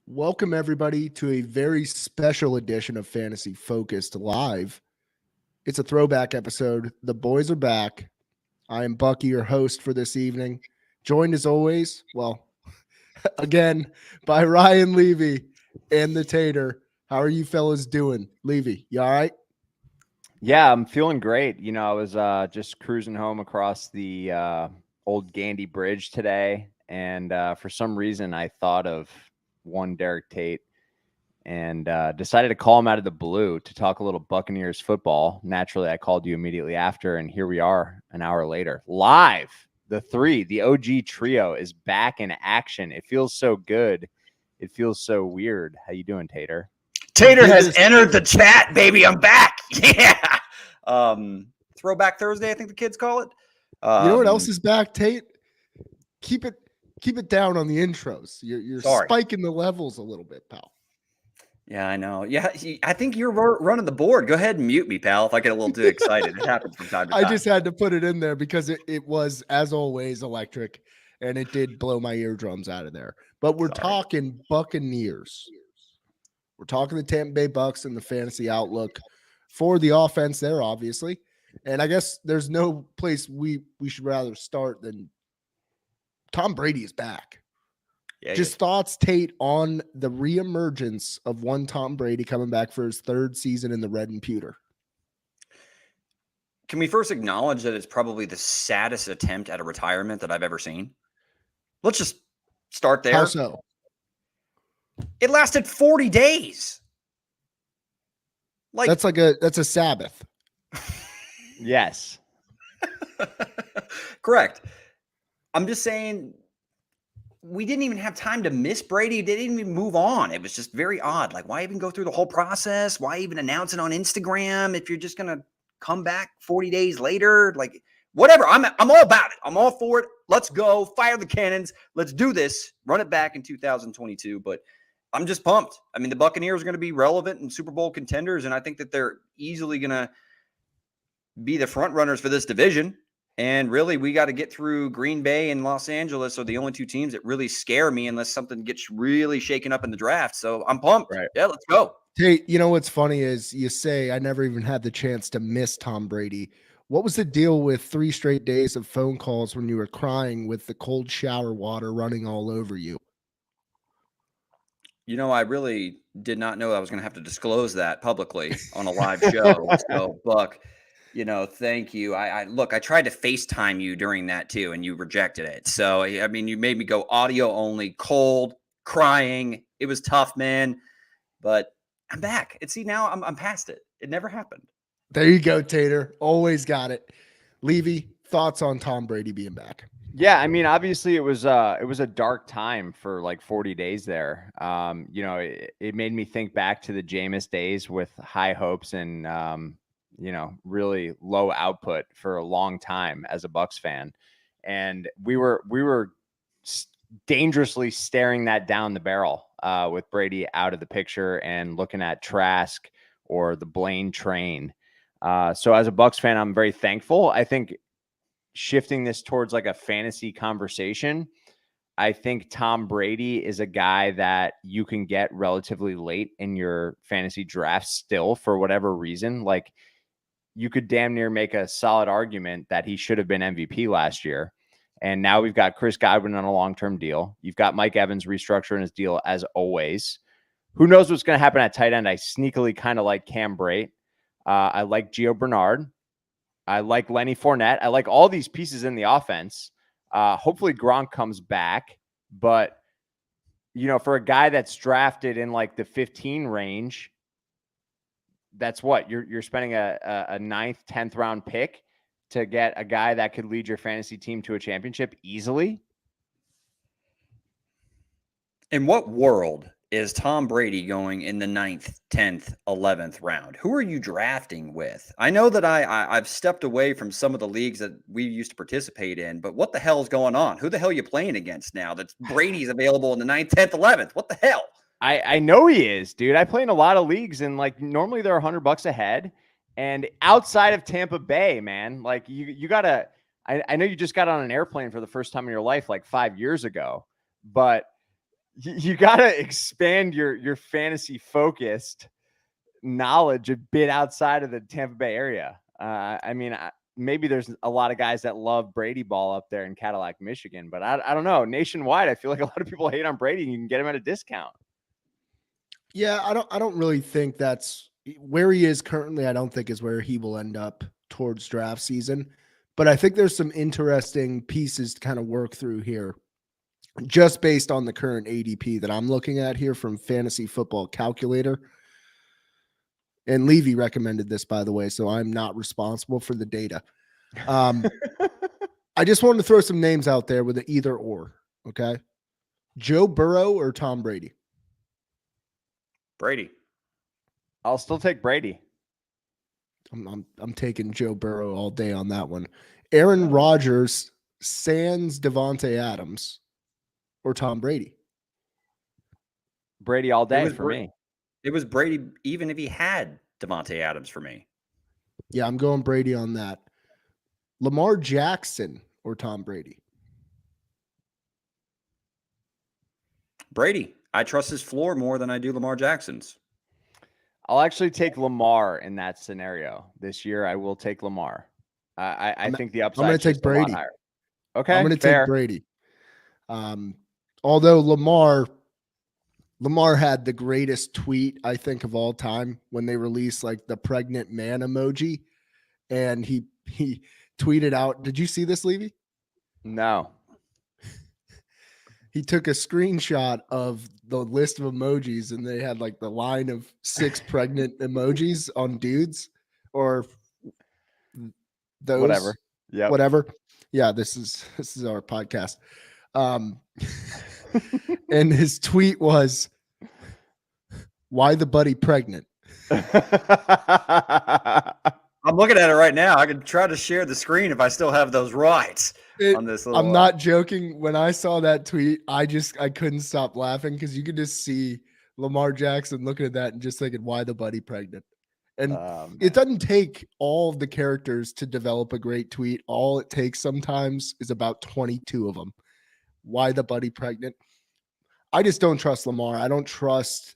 Welcome, everybody, to a very special edition of Fantasy Focused Live. It's a throwback episode. The boys are back. I am Buckey, your host for this evening, joined as always, well, again, by Ryan Levy and the Tater. How are you fellas doing? Levy, you all right? Yeah, I'm feeling great. You know, I was just cruising home across the old Gandy Bridge today, and for some reason I thought of one Derek Tate and decided to call him out of the blue to talk a little Buccaneers football. Naturally, I called you immediately after, and here we are an hour later. Live, the OG trio is back in action. It feels so good. It feels so weird. How you doing, Tater? Tater has entered the chat, baby. I'm back. Yeah. Throwback Thursday, I think the kids call it. You know what else is back, Tate? Keep it down on the intros. You're spiking the levels a little bit, pal. Yeah, I know. Yeah, I think you're running the board. Go ahead and mute me, pal, if I get a little too excited. It happens from time to time. I just had to put it in there because it was, as always, electric, and it did blow my eardrums out of there. But we're talking Buccaneers. We're talking the Tampa Bay Bucs and the fantasy outlook for the offense there, obviously. And I guess there's no place we should rather start than Tom Brady is back. Yeah, just thoughts, Tate, on the reemergence of one Tom Brady coming back for his third season in the red and pewter. Can we first acknowledge that it's probably the saddest attempt at a retirement that I've ever seen? Let's just start there. How so? It lasted 40 days. Like that's a Sabbath. Yes. Correct. I'm just saying we didn't even have time to miss Brady. They didn't even move on. It was just very odd. Like, why even go through the whole process? Why even announce it on Instagram if you're just going to come back 40 days later? Like, whatever. I'm all about it. I'm all for it. Let's go. Fire the cannons. Let's do this. Run it back in 2022. But I'm just pumped. I mean, the Buccaneers are going to be relevant and Super Bowl contenders, and I think that they're easily going to be the front runners for this division. And really, we got to get through Green Bay and Los Angeles are the only two teams that really scare me unless something gets really shaken up in the draft. So I'm pumped. Right. Yeah, let's go. Hey, you know what's funny is you say I never even had the chance to miss Tom Brady. What was the deal with 3 straight days of phone calls when you were crying with the cold shower water running all over you? You know, I really did not know I was going to have to disclose that publicly on a live show. So, Buck, you know, thank you. I tried to FaceTime you during that too, and you rejected it. So, I mean, you made me go audio only, cold, crying. It was tough, man. But I'm back. And see, now I'm past it. It never happened. There you go, Tater. Always got it. Levy, thoughts on Tom Brady being back? Yeah, I mean, obviously it was a dark time for like 40 days there. You know, it made me think back to the Jameis days with high hopes and you know, really low output for a long time as a Bucs fan. And we were dangerously staring that down the barrel with Brady out of the picture and looking at Trask or the Blaine train. So as a Bucs fan, I'm very thankful. I think shifting this towards like a fantasy conversation, I think Tom Brady is a guy that you can get relatively late in your fantasy draft still for whatever reason. Like, you could damn near make a solid argument that he should have been MVP last year. And now we've got Chris Godwin on a long-term deal. You've got Mike Evans restructuring his deal as always. Who knows what's going to happen at tight end? I sneakily kind of like Cam Brate. I like Gio Bernard. I like Lenny Fournette. I like all these pieces in the offense. Hopefully Gronk comes back. But, you know, for a guy that's drafted in like the 15 range, that's what you're spending a 9th, 10th round pick to get a guy that could lead your fantasy team to a championship easily. In what world is Tom Brady going in the 9th, 10th, 11th round? Who are you drafting with? I know that I've stepped away from some of the leagues that we used to participate in, but what the hell is going on? Who the hell are you playing against now that Brady's available in the 9th, 10th, 11th? What the hell? I know he is, dude. I play in a lot of leagues, and like normally they're $100 ahead. And outside of Tampa Bay, man, like you gotta I know you just got on an airplane for the first time in your life like 5 years ago, but you got to expand your fantasy focused knowledge a bit outside of the Tampa Bay area. I mean, maybe there's a lot of guys that love Brady ball up there in Cadillac, Michigan, but I don't know. Nationwide, I feel like a lot of people hate on Brady and you can get him at a discount. Yeah, I don't really think that's where he is currently. I don't think is where he will end up towards draft season. But I think there's some interesting pieces to kind of work through here, just based on the current ADP that I'm looking at here from Fantasy Football Calculator. And Levy recommended this, by the way, so I'm not responsible for the data. I just wanted to throw some names out there with an either or. Okay, Joe Burrow or Tom Brady. Brady. I'll still take Brady. I'm taking Joe Burrow all day on that one. Aaron Rodgers, sans Devontae Adams, or Tom Brady. Brady all day for me. It was Brady, even if he had Devontae Adams for me. Yeah, I'm going Brady on that. Lamar Jackson or Tom Brady. Brady. I trust his floor more than I do Lamar Jackson's. I'll actually take Lamar in that scenario this year. I will take Lamar. I think the upside. I'm going to take Brady. Okay, I'm going to take Brady. Although Lamar had the greatest tweet I think of all time when they released like the pregnant man emoji, and he tweeted out. Did you see this, Levy? No. He took a screenshot of the list of emojis and they had like the line of 6 pregnant emojis on dudes or those whatever. Yeah. Whatever. Yeah, this is our podcast. And his tweet was, "Why the buddy pregnant?" I'm looking at it right now. I could try to share the screen if I still have those rights on this. I'm not joking. When I saw that tweet, I couldn't stop laughing because you could just see Lamar Jackson looking at that and just thinking, "Why the buddy pregnant?" And it doesn't take all of the characters to develop a great tweet. All it takes sometimes is about 22 of them. Why the buddy pregnant? I just don't trust Lamar. I don't trust.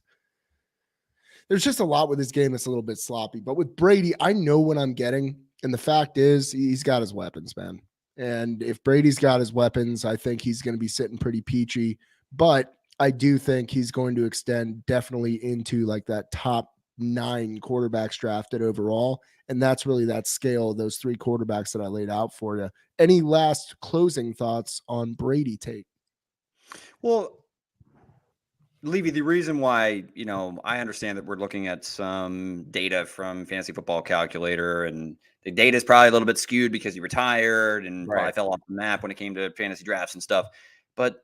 There's just a lot with his game that's a little bit sloppy. But with Brady, I know what I'm getting. And the fact is, he's got his weapons, man. And if Brady's got his weapons, I think he's going to be sitting pretty peachy. But I do think he's going to extend definitely into like that top 9 quarterbacks drafted overall. And that's really that scale of those 3 quarterbacks that I laid out for you. Any last closing thoughts on Brady, Tate? Well, Levy, the reason why, I understand that we're looking at some data from Fantasy Football Calculator, and the data is probably a little bit skewed because he retired and probably fell off the map when it came to fantasy drafts and stuff. But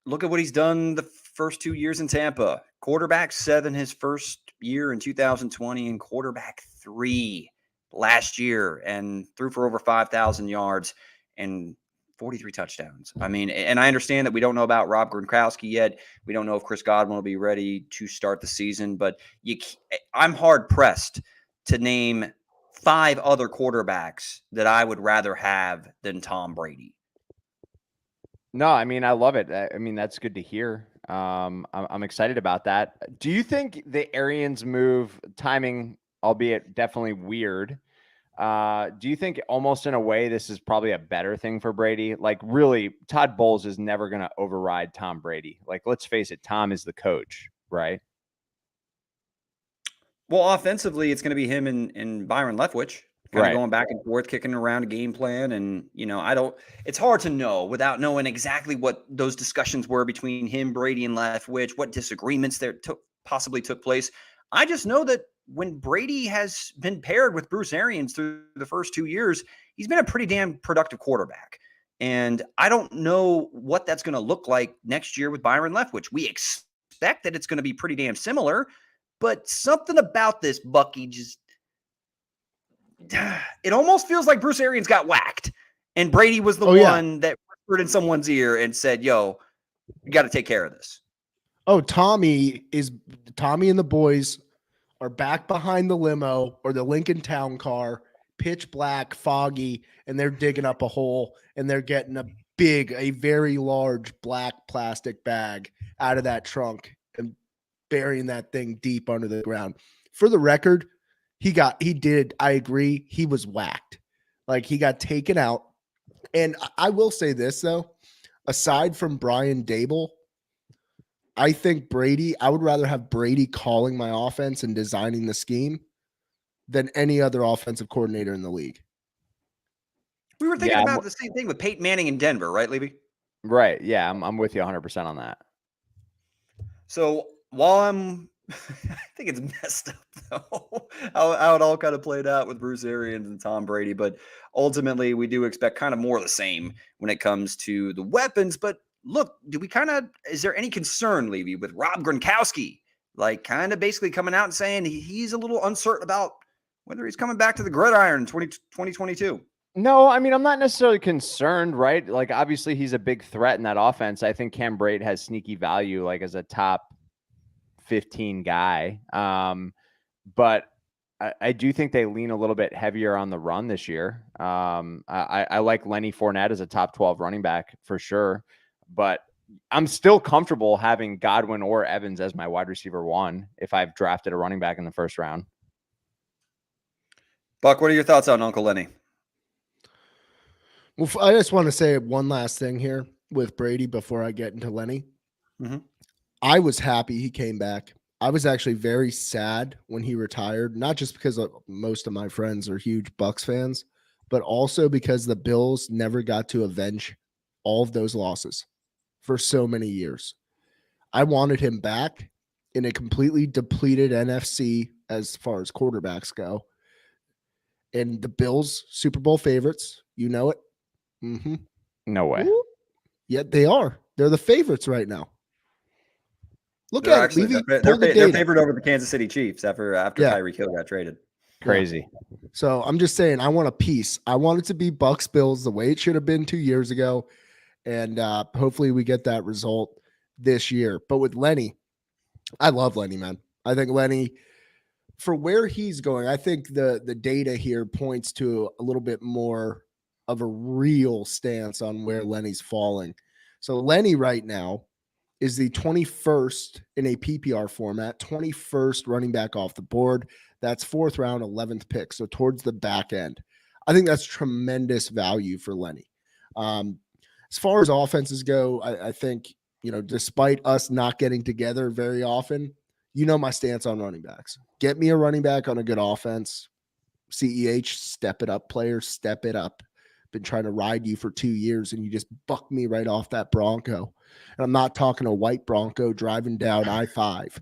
look at what he's done the first 2 years in Tampa. Quarterback 7 his first year in 2020 and quarterback 3 last year, and threw for over 5,000 yards and 43 touchdowns. I mean, and I understand that we don't know about Rob Gronkowski yet. We don't know if Chris Godwin will be ready to start the season, but I'm hard pressed to name 5 other quarterbacks that I would rather have than Tom Brady. No, I mean, I love it. I mean, that's good to hear. I'm excited about that. Do you think the Arians move timing, albeit definitely weird, do you think almost in a way this is probably a better thing for Brady? Like, really, Todd Bowles is never going to override Tom Brady. Like, let's face it, Tom is the coach, right? Well, offensively, it's going to be him and Byron Leftwich kind of going back and forth, kicking around a game plan. And, it's hard to know without knowing exactly what those discussions were between him, Brady, and Leftwich, what disagreements there possibly took place. I just know that when Brady has been paired with Bruce Arians through the first 2 years, he's been a pretty damn productive quarterback. And I don't know what that's going to look like next year with Byron Leftwich. We expect that it's going to be pretty damn similar, but something about this, Buckey, just it almost feels like Bruce Arians got whacked. And Brady was the one that whispered in someone's ear and said, "Yo, you got to take care of this." Oh, Tommy and the boys are back behind the limo or the Lincoln Town car pitch black, foggy, and they're digging up a hole and they're getting a very large black plastic bag out of that trunk and burying that thing deep under the ground. For the record, I agree, he was whacked. Like, he got taken out. And I will say this, though, aside from Brian Dable, I think I would rather have Brady calling my offense and designing the scheme than any other offensive coordinator in the league. We were thinking about the same thing with Peyton Manning in Denver, right, Levy? Right. Yeah, I'm with you 100% on that. So while I think it's messed up, though, how it all kind of played out with Bruce Arians and Tom Brady. But ultimately, we do expect kind of more of the same when it comes to the weapons. But look, is there any concern, Levy, with Rob Gronkowski? Like, kind of basically coming out and saying he's a little uncertain about whether he's coming back to the gridiron in 2022. No, I mean, I'm not necessarily concerned, right? Like, obviously, he's a big threat in that offense. I think Cam Brate has sneaky value, like, as a top 15 guy. But I do think they lean a little bit heavier on the run this year. I like Lenny Fournette as a top 12 running back for sure. But I'm still comfortable having Godwin or Evans as my wide receiver 1 if I've drafted a running back in the first round. Buck, what are your thoughts on Uncle Lenny? Well, I just want to say one last thing here with Brady before I get into Lenny. Mm-hmm. I was happy he came back. I was actually very sad when he retired, not just because most of my friends are huge Bucs fans, but also because the Bills never got to avenge all of those losses for so many years. I wanted him back in a completely depleted NFC as far as quarterbacks go. And the Bills, Super Bowl favorites, you know it. Mm-hmm. No way. Ooh. Yeah, they are. They're the favorites right now. They're at actually, it. They're favored over the Kansas City Chiefs after Tyreek Hill got traded. Crazy. Yeah. So I'm just saying, I want a piece. I want it to be Bucs Bills the way it should have been 2 years ago. And hopefully we get that result this year. But with Lenny, I love Lenny, man. I think Lenny, for where he's going, I think the data here points to a little bit more of a real stance on where Lenny's falling. So Lenny right now is the 21st in a PPR format, 21st running back off the board. That's 4th round, 11th pick. So towards the back end. I think that's tremendous value for Lenny. As far as offenses go, I think, despite us not getting together very often, my stance on running backs. Get me a running back on a good offense. CEH, step it up, players, step it up. Been trying to ride you for 2 years and you just buck me right off that Bronco. And I'm not talking a white Bronco driving down I-5.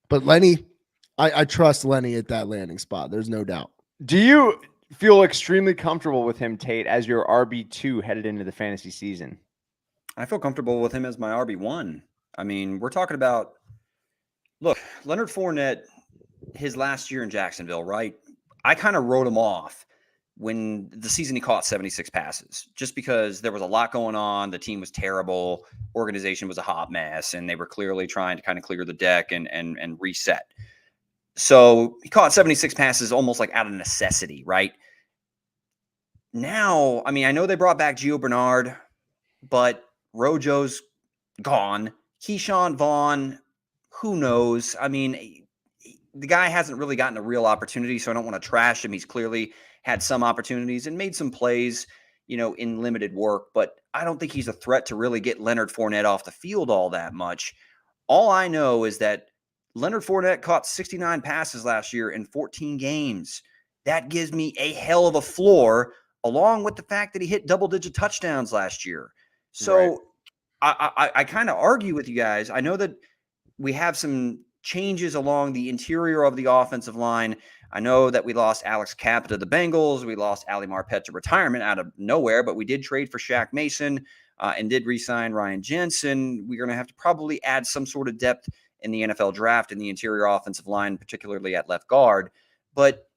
But Lenny, I trust Lenny at that landing spot. There's no doubt. Do you feel extremely comfortable with him, Tate, as your RB2 headed into the fantasy season? I feel comfortable with him as my RB1. I mean, we're talking about, look, Leonard Fournette, his last year in Jacksonville, right? I kind of wrote him off when the season he caught 76 passes, just because there was a lot going on. The team was terrible. Organization was a hot mess, and they were clearly trying to kind of clear the deck and reset. So he caught 76 passes almost like out of necessity, right? Now, I mean, I know they brought back Gio Bernard, but Rojo's gone. Keyshawn Vaughn, who knows? I mean, the guy hasn't really gotten a real opportunity, so I don't want to trash him. He's clearly had some opportunities and made some plays, in limited work, but I don't think he's a threat to really get Leonard Fournette off the field all that much. All I know is that Leonard Fournette caught 69 passes last year in 14 games. That gives me a hell of a floor, along with the fact that he hit double-digit touchdowns last year. So right. I kind of argue with you guys. I know that we have some changes along the interior of the offensive line. I know that we lost Alex Cappa to the Bengals. We lost Ali Marpet to retirement out of nowhere, but we did trade for Shaq Mason and did re-sign Ryan Jensen. We're going to have to probably add some sort of depth in the NFL draft in the interior offensive line, particularly at left guard. But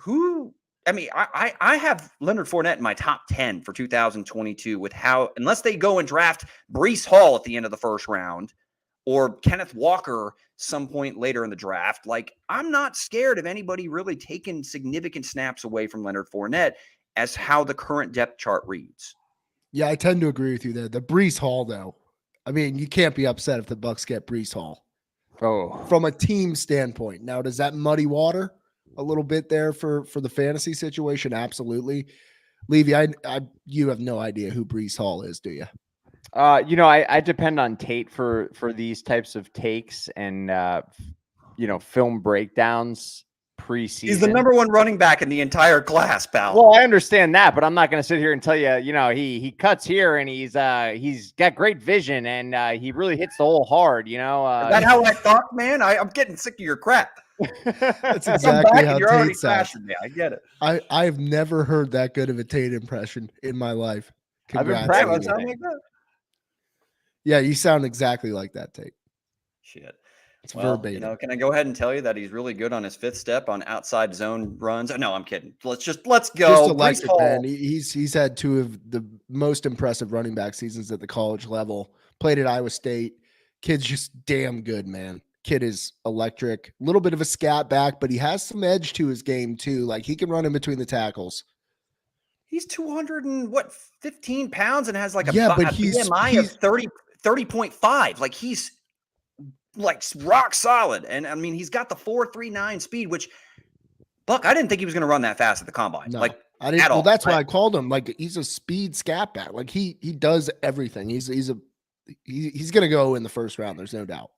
I have Leonard Fournette in my top 10 for 2022 with unless they go and draft Breece Hall at the end of the first round, or Kenneth Walker some point later in the draft. Like, I'm not scared of anybody really taking significant snaps away from Leonard Fournette as how the current depth chart reads. Yeah, I tend to agree with you there. The Breece Hall, though. I mean, you can't be upset if the Bucs get Breece Hall. Oh, From a team standpoint. Now, does that muddy water a little bit there for the fantasy situation? Absolutely. Levy, you have no idea who Breece Hall is, do you? I depend on Tate for these types of takes and film breakdowns preseason. He's the number one running back in the entire class, pal. Well, I understand that, but I'm not going to sit here and tell you, he cuts here and he's got great vision and he really hits the hole hard. Is that how I thought, man? I'm getting sick of your crap. That's exactly how you're already Tate sounds. me. I get it. I've never heard that good of a Tate impression in my life. Congrats. I've been practicing. Sound like that? Yeah, you sound exactly like that, Tate. Shit. It's Well, verbatim. can I go ahead and tell you that he's really good on his fifth step on outside zone runs? No, I'm kidding. Let's go. Just Breece electric, Hall. man. He's had two of the most impressive running back seasons at the college level. Played at Iowa State. Kid's just damn good, man. Kid is electric. A little bit of a scat back, but he has some edge to his game too. Like he can run in between the tackles. He's 15 pounds and has like a BMI of 30.5. Like he's like rock solid. And I mean, he's got the 4.39 speed, which Buck, I didn't think he was going to run that fast at the combine. No, like I didn't. Well, all. That's why I called him. Like he's a speed scat back. Like he does everything. He's going to go in the first round. There's no doubt.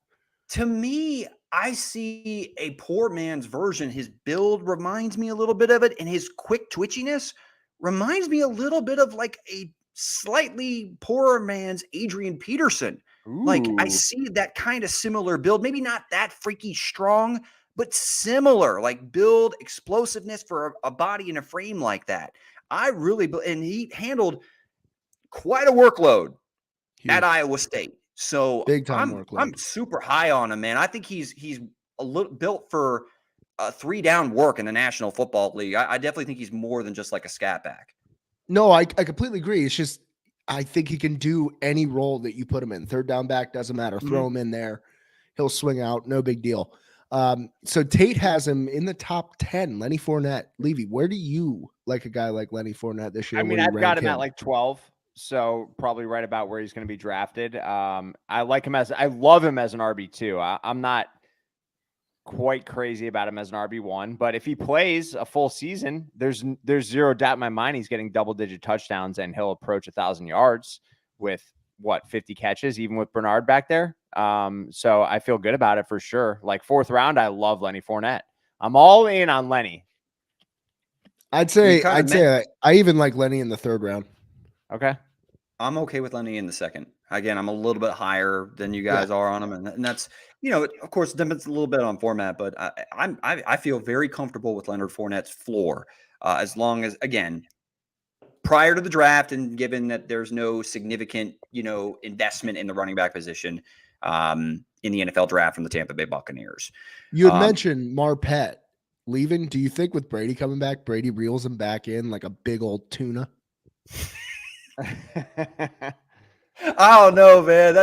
To me, I see a poor man's version. His build reminds me a little bit of it, and his quick twitchiness reminds me a little bit of like a slightly poorer man's Adrian Peterson. Ooh. Like I see that kind of similar build, maybe not that freaky strong, but similar, like build explosiveness for a body and a frame like that. And he handled quite a workload at Iowa State. So big time workload. I'm super high on him, man. I think he's a little built for 3-down work in the National Football League. I definitely think he's more than just like a scat back. No, I completely agree. It's just I think he can do any role that you put him in. Third down back, doesn't matter. Throw him in there. He'll swing out. No big deal. So Tate has him in the top 10. Lenny Fournette. Levy, where do you like a guy like Lenny Fournette this year? I mean, I've got him at like 12. So probably right about where he's going to be drafted. I love him as an RB2. I'm not quite crazy about him as an RB1, but if he plays a full season, there's zero doubt in my mind he's getting double-digit touchdowns and he'll approach 1,000 yards with 50 catches, even with Bernard back there. So I feel good about it for sure. Like fourth round, I love Lenny Fournette. I'm all in on Lenny. I'd say I even like Lenny in the third round. Okay. I'm okay with Lenny in the second. Again, I'm a little bit higher than you guys are on him. And that's, of course, it depends a little bit on format, but I feel very comfortable with Leonard Fournette's floor as long as, again, prior to the draft and given that there's no significant, investment in the running back position in the NFL draft from the Tampa Bay Buccaneers. You had mentioned Marpet leaving. Do you think with Brady coming back, Brady reels him back in like a big old tuna? I don't know, man.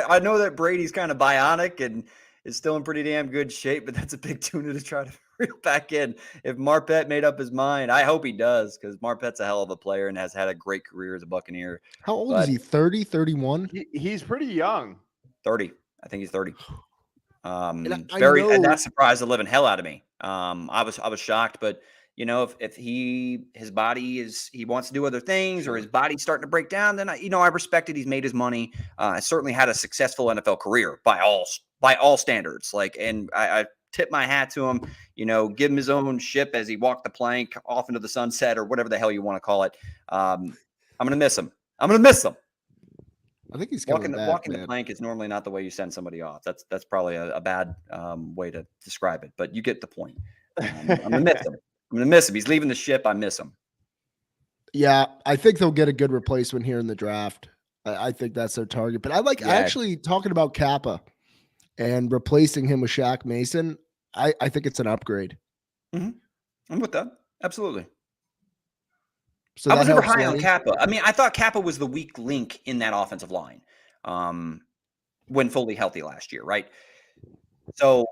I know that Brady's kind of bionic and is still in pretty damn good shape, but that's a big tuna to try to reel back in. If Marpet made up his mind, I hope he does, because Marpet's a hell of a player and has had a great career as a Buccaneer. How old is he? 30, 31? He's pretty young. 30. I think he's 30. And that surprised the living hell out of me. I was shocked, but if his body he wants to do other things or his body's starting to break down, then I respect it. He's made his money. Certainly had a successful NFL career by all standards. And I tip my hat to him, give him his own ship as he walked the plank off into the sunset or whatever the hell you want to call it. I'm going to miss him. I think he's walking the plank is normally not the way you send somebody off. That's probably a bad way to describe it, but you get the point. I'm going to miss him. I'm going to miss him. He's leaving the ship. I miss him. Yeah, I think they'll get a good replacement here in the draft. I think that's their target. But actually talking about Kappa and replacing him with Shaq Mason, I think it's an upgrade. Mm-hmm. I'm with that. Absolutely. So I was never high on Kappa. I mean, I thought Kappa was the weak link in that offensive line. when fully healthy last year, right? So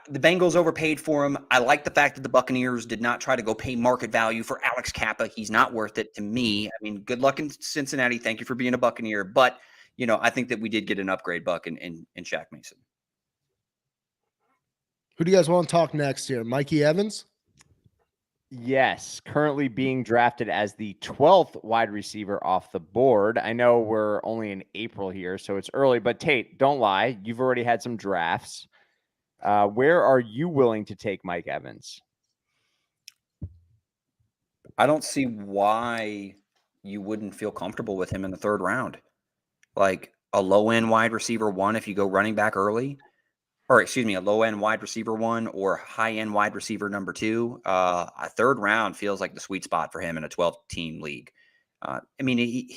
the Bengals overpaid for him. I like the fact that the Buccaneers did not try to go pay market value for Alex Kappa. He's not worth it to me. I mean, good luck in Cincinnati. Thank you for being a Buccaneer. But, I think that we did get an upgrade, Buck, in Shaq Mason. Who do you guys want to talk next here? Mikey Evans? Yes, currently being drafted as the 12th wide receiver off the board. I know we're only in April here, so it's early, but Tate, don't lie. You've already had some drafts. Where are you willing to take Mike Evans? I don't see why you wouldn't feel comfortable with him in the third round. Like a low-end wide receiver 1 if you go running back early. Or excuse me, a low-end wide receiver 1 or high-end wide receiver number 2. A third round feels like the sweet spot for him in a 12-team league. I mean,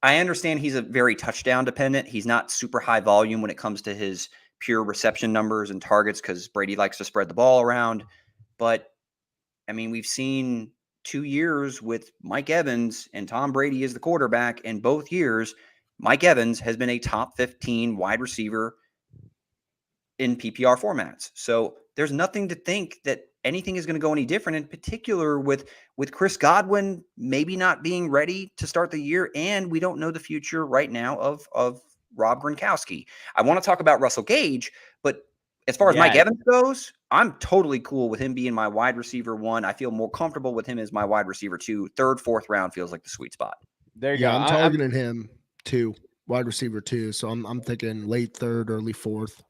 I understand he's a very touchdown dependent. He's not super high volume when it comes to his pure reception numbers and targets because Brady likes to spread the ball around. But, I mean, we've seen 2 years with Mike Evans and Tom Brady as the quarterback. In both years, Mike Evans has been a top 15 wide receiver in PPR formats. So there's nothing to think that anything is going to go any different, in particular with Chris Godwin maybe not being ready to start the year. And we don't know the future right now of Rob Gronkowski. I want to talk about Russell Gage, but as far as Mike Evans goes, I'm totally cool with him being my wide receiver 1. I feel more comfortable with him as my wide receiver 2. Third, fourth round feels like the sweet spot. There you go. I'm targeting him too, wide receiver 2. So I'm thinking late third, early fourth.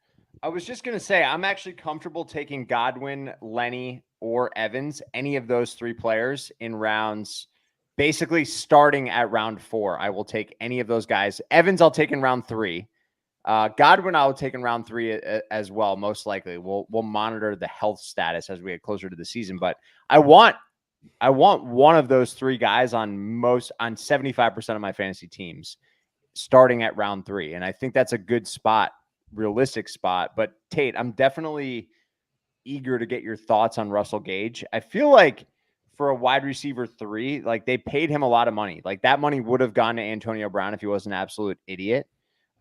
I was just going to say, I'm actually comfortable taking Godwin, Lenny, or Evans, any of those 3 players in rounds, basically starting at round 4. I will take any of those guys. Evans, I'll take in round 3. Godwin, I will take in round 3 as well, most likely. We'll monitor the health status as we get closer to the season. But I want one of those 3 guys on 75% of my fantasy teams starting at round 3. And I think that's a good spot. Realistic spot. But Tate, I'm definitely eager to get your thoughts on Russell Gage. I feel like for a wide receiver 3, like they paid him a lot of money. Like that money would have gone to Antonio Brown if he was an absolute idiot.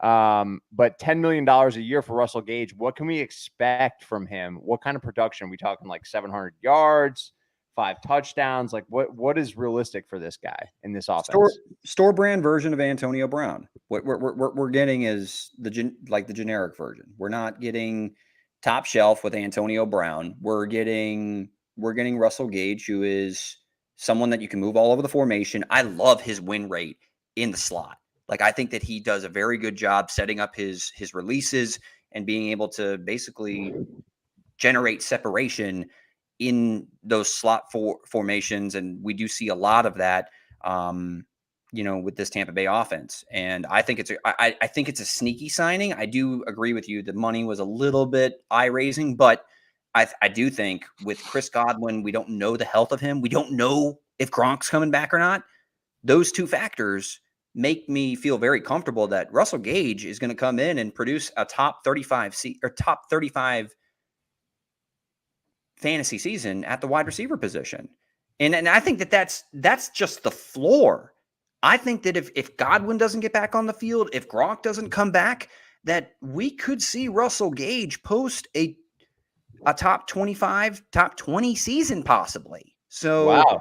But $10 million a year for Russell Gage, what can we expect from him? What kind of production? Are we talking like 700 yards, 5 touchdowns? Like what is realistic for this guy in this offense? Store brand version of Antonio Brown. What we're getting is the generic version. We're not getting top shelf with Antonio Brown. We're getting Russell Gage, who is someone that you can move all over the formation. I love his win rate in the slot. Like I think that he does a very good job setting up his releases and being able to basically generate separation in those slot formations. And we do see a lot of that, with this Tampa Bay offense. And I think I think it's a sneaky signing. I do agree with you. The money was a little bit eye raising, but I do think with Chris Godwin, we don't know the health of him. We don't know if Gronk's coming back or not. Those 2 factors make me feel very comfortable that Russell Gage is going to come in and produce a top 35 fantasy season at the wide receiver position. And I think that's just the floor. I think that if Godwin doesn't get back on the field, if Gronk doesn't come back, that we could see Russell Gage post a top 25, top 20 season possibly. So wow.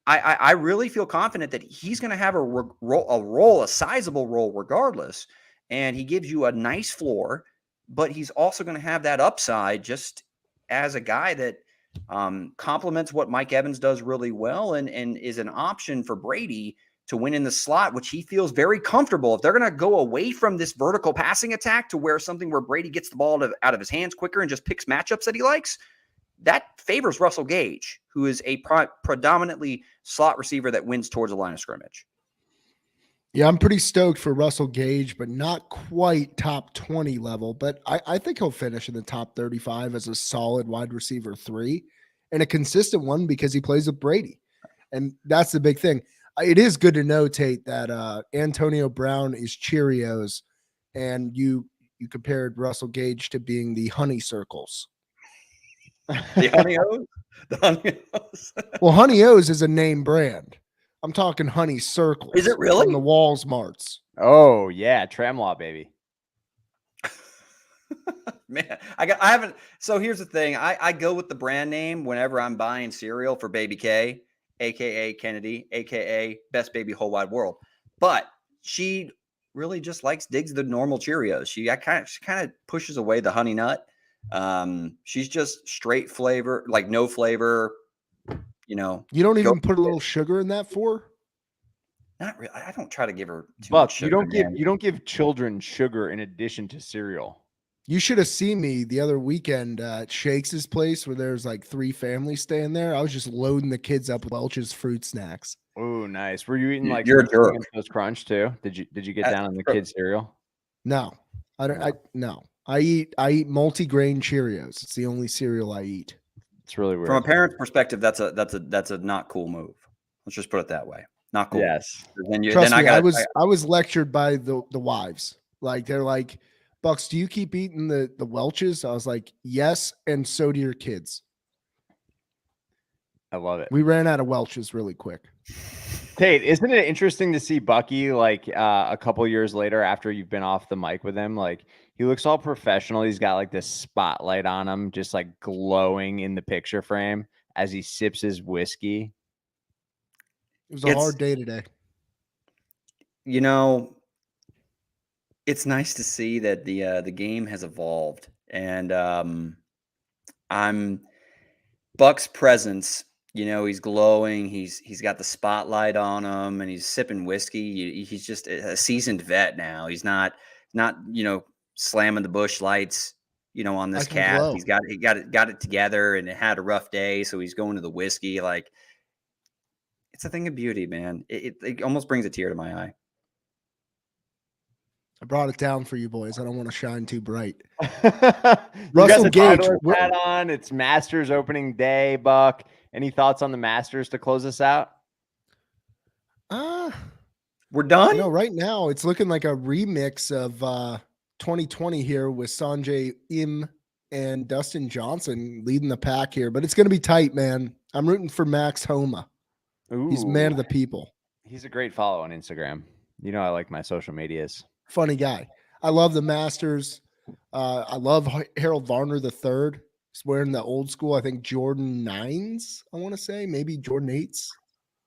I really feel confident that he's going to have a sizable role regardless. And he gives you a nice floor, but he's also going to have that upside just as a guy that complements what Mike Evans does really well and is an option for Brady to win in the slot, which he feels very comfortable. If they're going to go away from this vertical passing attack to where Brady gets the ball out of his hands quicker and just picks matchups that he likes, that favors Russell Gage, who is a predominantly slot receiver that wins towards the line of scrimmage. Yeah, I'm pretty stoked for Russell Gage, but not quite top 20 level. But I think he'll finish in the top 35 as a solid wide receiver 3 and a consistent one because he plays with Brady. And that's the big thing. It is good to notate that Antonio Brown is Cheerios, and you compared Russell Gage to being the honey circles. The Honey O's? The Honey O's? Well, Honey O's is a name brand. I'm talking Honey Circles. Is it really? From the Walls Marts. Oh, yeah. Tramlaw, baby. Man, I haven't. So here's the thing. I go with the brand name whenever I'm buying cereal for Baby K, aka Kennedy, aka Best Baby Whole Wide World. But she really just digs the normal Cheerios. She kind of pushes away the honey nut. She's just straight flavor, like no flavor. You don't even put a little sugar in that for? Not really. I don't try to give her too Buck, much sugar. you don't give children sugar in addition to cereal. You should have seen me the other weekend at Shakes' place where there's like 3 families staying there. I was just loading the kids up with Welch's fruit snacks. Oh, nice. Were you eating like You're a jerk. Toast Crunch too? Did you get down on the kids cereal? No, I don't. No. I eat multi-grain Cheerios. It's the only cereal I eat. It's really weird. From a parent's perspective, that's a not cool move. Let's just put it that way. Not cool. Yes. Trust me, I was lectured by the wives. Like they're like, Bucks, do you keep eating the Welch's? I was like, yes, and so do your kids. I love it. We ran out of Welch's really quick. Tate, isn't it interesting to see Bucky like a couple years later after you've been off the mic with him? Like he looks all professional. He's got like this spotlight on him, just like glowing in the picture frame as he sips his whiskey. It was a hard day today. It's nice to see that the game has evolved, and Buck's presence. He's glowing. He's got the spotlight on him, and he's sipping whiskey. He's just a seasoned vet now. He's not slamming the bush lights. On this cast, glow. he got it together, and it had a rough day, so he's going to the whiskey. Like it's a thing of beauty, man. It almost brings a tear to my eye. I brought it down for you boys. I don't want to shine too bright. Russell Gage, hat on. It's Masters opening day, Buck. Any thoughts on the Masters to close us out? We're done. Right now it's looking like a remix of 2020 here with Sanjay Im and Dustin Johnson leading the pack here, but it's going to be tight, man. I'm rooting for Max Homa. Ooh, he's man of the people. He's a great follow on Instagram. I like my social medias. Funny guy. I love the Masters. I love Harold Varner III. He's wearing the old school, I think Jordan 9s, I want to say, maybe Jordan 8s.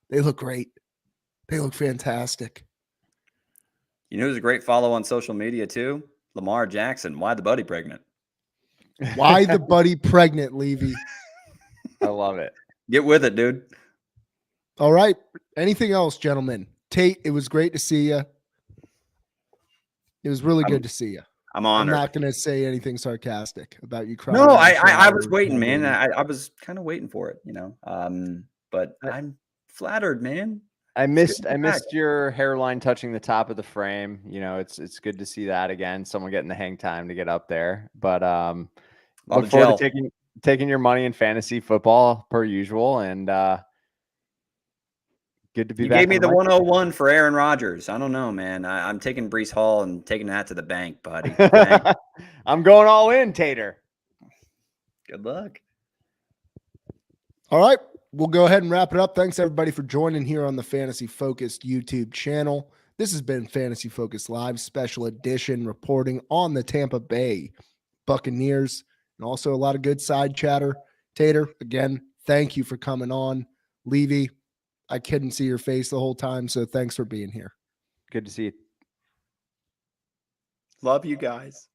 They look great. They look fantastic. Who's a great follow on social media too? Lamar Jackson. Why the buddy pregnant? Why the buddy pregnant, Levy? I love it. Get with it, dude. All right. Anything else, gentlemen? Tate, it was great to see you. It was really good to see you. I'm honored. I'm not going to say anything sarcastic about you crying. No, I was waiting, man. I was kind of waiting for it, but I'm flattered, man. I missed your hairline touching the top of the frame. It's good to see that again. Someone getting the hang time to get up there. But look forward to taking your money in fantasy football per usual, and good to be back. You gave me the 101 for Aaron Rodgers. I don't know, man. I'm taking Breece Hall and taking that to the bank, buddy. I'm going all in, Tater. Good luck. All right. We'll go ahead and wrap it up. Thanks, everybody, for joining here on the Fantasy Focused YouTube channel. This has been Fantasy Focused Live Special Edition, reporting on the Tampa Bay Buccaneers, and also a lot of good side chatter. Tater, again, thank you for coming on. Levy, I couldn't see your face the whole time, so thanks for being here. Good to see you. Love you guys.